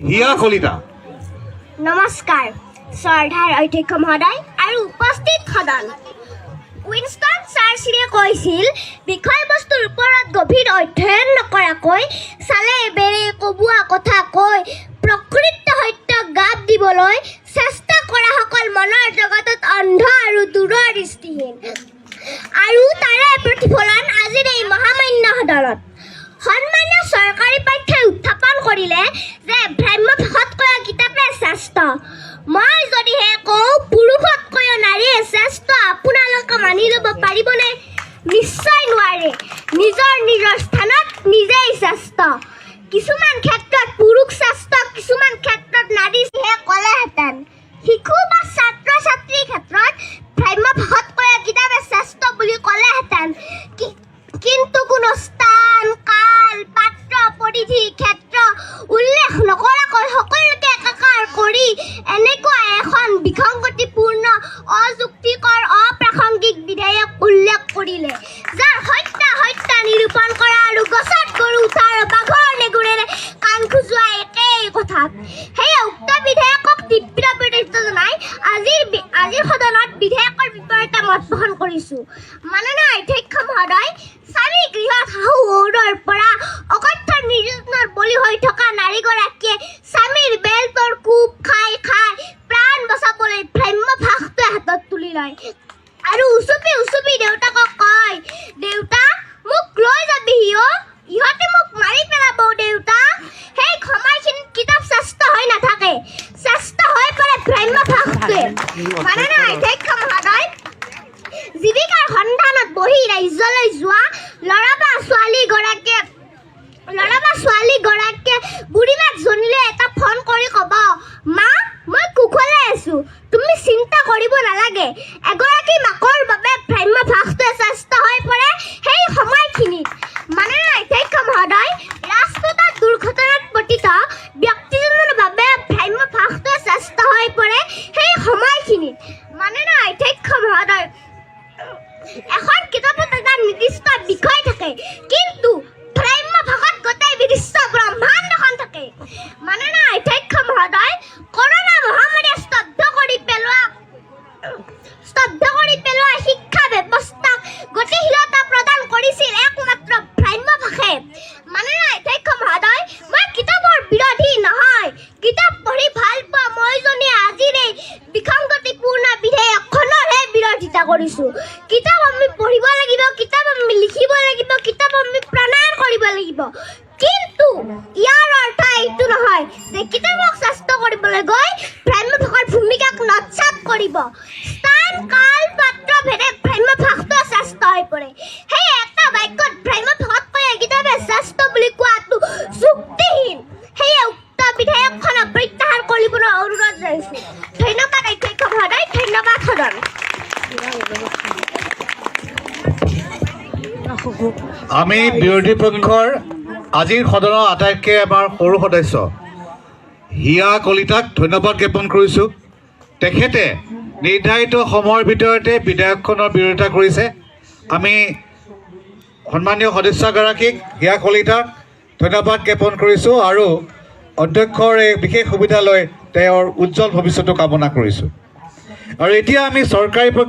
হিয়া কলিতা। নমস্কাৰ শ্ৰদ্ধাৰ অধ্যক্ষ মহোদয় আৰু উপস্থিত সদন। উইনষ্টন চাৰ্চিলে কৈছিল, বিষয়বস্তুৰ ওপৰত গভীৰ অধ্যয়ন নকৰাকৈ চালে বেৰে কবোৱা কথা কৈ প্ৰকৃত সত্যক গাপ দিবলৈ চেষ্টা কৰাসকল মনৰ জগতত অন্ধ আৰু দূৰদৃষ্টিহীন। আৰু তাৰে প্ৰতিফলন আজিৰ এই মহামান্য সদনত। সন্মানীয় চৰকাৰী পক্ষই উত্থাপন কৰিলে যে ভ্ৰাম্য ভাষাতকৈ কিতাপে শ্ৰেষ্ঠ। মই যদিহে কওঁ পুৰুষতকৈও নাৰীয়ে শ্ৰেষ্ঠ, আপোনালোকে মানি ল'ব পাৰিবনে? নিশ্চয় নোৱাৰে। নিজৰ স্থানত নিজেই শ্ৰেষ্ঠ। কিছুমান ক্ষেত্ৰত পুৰুষ শ্ৰেষ্ঠ, কিছুমান ক্ষেত্ৰত নাৰীহে ক'লেহেঁতেন। শিশু বা ছাত্ৰ ছাত্ৰীৰ ক্ষেত্ৰত ভ্ৰাম্য ভাষাতকৈ কিতাপে শ্ৰেষ্ঠ বুলি ক'লেহেঁতেন। কিন্তু কোনো স্থান, কাল, পাত্ৰ, পৰিধি, ক্ষেত্ৰ উল্লেখ নকৰাকৈ সকলোকে একাকাৰ কৰি এনেকুৱা এখন বিসংগতিপূৰ্ণ, অযুক্তিকৰ, অপ্ৰাসংগিক বিধেয়ক উল্লেখ কৰিলে, যাৰ হত্যা নিৰূপণ কৰা আৰু গছত গৰু উঠা আৰু বাঘৰ নেগুৰেৰে কাণ খোজোৱা একেই কথা। সেয়ে উক্ত বিধেয়কক তীব্ৰ বিৰোধিতা জনাই আজিৰ সদনত বিধেয়কৰ বিপৰীতে মত পোষণ কৰিছোঁ। মাননীয় অধ্যক্ষ মহোদয়, স্বামী গৃহত শাহু-শহুৰৰ পৰা অকথ্য নিৰ্যাতনৰ বলি হৈ থকা নাৰীগৰাকীয়ে স্বামীৰ বেল্টৰ কোব খাই প্ৰাণ বচাবলৈ ভ্ৰাম্য ভাষটোৱে হাতত তুলি লয় আৰু উচুপি দেউতাকক কয়, দেউতা মোক লৈ যাবিহি অ', ইহঁতে মোক মাৰি পেলাব দেউতা। সেই সময়খিনিত কিতাপ শ্ৰেষ্ঠ হৈ নাথাকে, শ্ৰেষ্ঠ হৈ পৰে ভ্ৰাম্য ভাষটোৱে। মাননীয় অধ্যক্ষ মহোদয়, জীৱিকাৰ সন্ধানত বহি ৰাজ্যলৈ যোৱা ল'ৰা বা ছোৱালীগৰাকীয়ে বুঢ়ীমাক জনিলে এটা ফোন কৰি ক'ব, মা মই কুশলে আছোঁ, তুমি চিন্তা কৰিব নালাগে। এগৰাকী মাকৰ বাবে ভ্ৰাম্য ভাষটোৱে শ্ৰেষ্ঠ হৈ পৰে সেই সময়খিনিত। মাননীয় অধ্যক্ষ মহোদয়, ৰাজপথত দুৰ্ঘটনাত পতিত ব্যক্তিজনৰ বাবে ভ্ৰাম্য ভাষটোৱে শ্ৰেষ্ঠ হৈ পৰে সেই সময়খিনিত। মাননীয় অধ্যক্ষ মহোদয়, এখন কিতাপত এটা নিৰ্দিষ্ট বিষয় থাকে, কিন্তু ভ্ৰাম্য ভাষাত গোটেই বিদৃশ্য ব্ৰহ্মাণ্ডখন থাকে। মাননীয় অধ্যক্ষ মহোদয়, কৰোনা মহামাৰীয়ে স্তব্ধ কৰি পেলোৱা শিক্ষা ব্যৱস্থাক গতিশীলতা প্ৰদান কৰিছিল একমাত্ৰ ভ্ৰাম্য ভাষাই। মাননীয় অধ্যক্ষ মহোদয়, মই কিতাপৰ বিৰোধী নহয়, কিতাপ পঢ়ি ভাল পোৱা মইজনীয়ে আজিৰ এই বিসংগতিপূৰ্ণ বিধেয়কখনৰহে বিৰোধিতা কৰিছোঁ। কিতাপ আমি পঢ়িব লাগিব, কিতাপ আমি লিখিব লাগিব, কিতাপ আমি প্ৰণয়ন কৰিব লাগিব। কিন্তু ইয়াৰ অৰ্থ এইটো নহয় যে কিতাপক শ্ৰেষ্ঠ কৰিবলৈ গৈ ভ্ৰাম্য ভাষাৰ ভূমিকাক নৎসাৎ কৰিব। স্থান, কাল, পাত্ৰ ভেদে ভ্ৰাম্য ভাষটোৱে শ্ৰেষ্ঠ হৈ পৰে। সেই এটা বাক্যত ভ্ৰাম্য ভাষাতকৈ কিতাপে শ্ৰেষ্ঠ বুলি কোৱাটো যুক্তিহীন। সেয়ে উক্ত বিধেয়কখনক প্ৰত্যাহাৰ কৰিবলৈ অনুৰোধ জনাইছোঁ। ধন্যবাদ অধ্যক্ষ মহোদয়, ধন্যবাদ সদন। আমি বিৰোধী পক্ষৰ আজিৰ সদনৰ আটাইতকৈ আমাৰ সৰু সদস্য হিয়া কলিতাক ধন্যবাদ জ্ঞাপন কৰিছোঁ। তেখেতে নিৰ্ধাৰিত সময়ৰ ভিতৰতে বিধেয়কখনৰ বিৰোধিতা কৰিছে। আমি সন্মানীয় সদস্যগৰাকীক হিয়া কলিতাক ধন্যবাদ জ্ঞাপন কৰিছোঁ আৰু অধ্যক্ষৰ এই বিশেষ সুবিধা লৈ তেওঁৰ উজ্জ্বল ভৱিষ্যতো কামনা কৰিছোঁ। আৰু এতিয়া আমি চৰকাৰী পক্ষ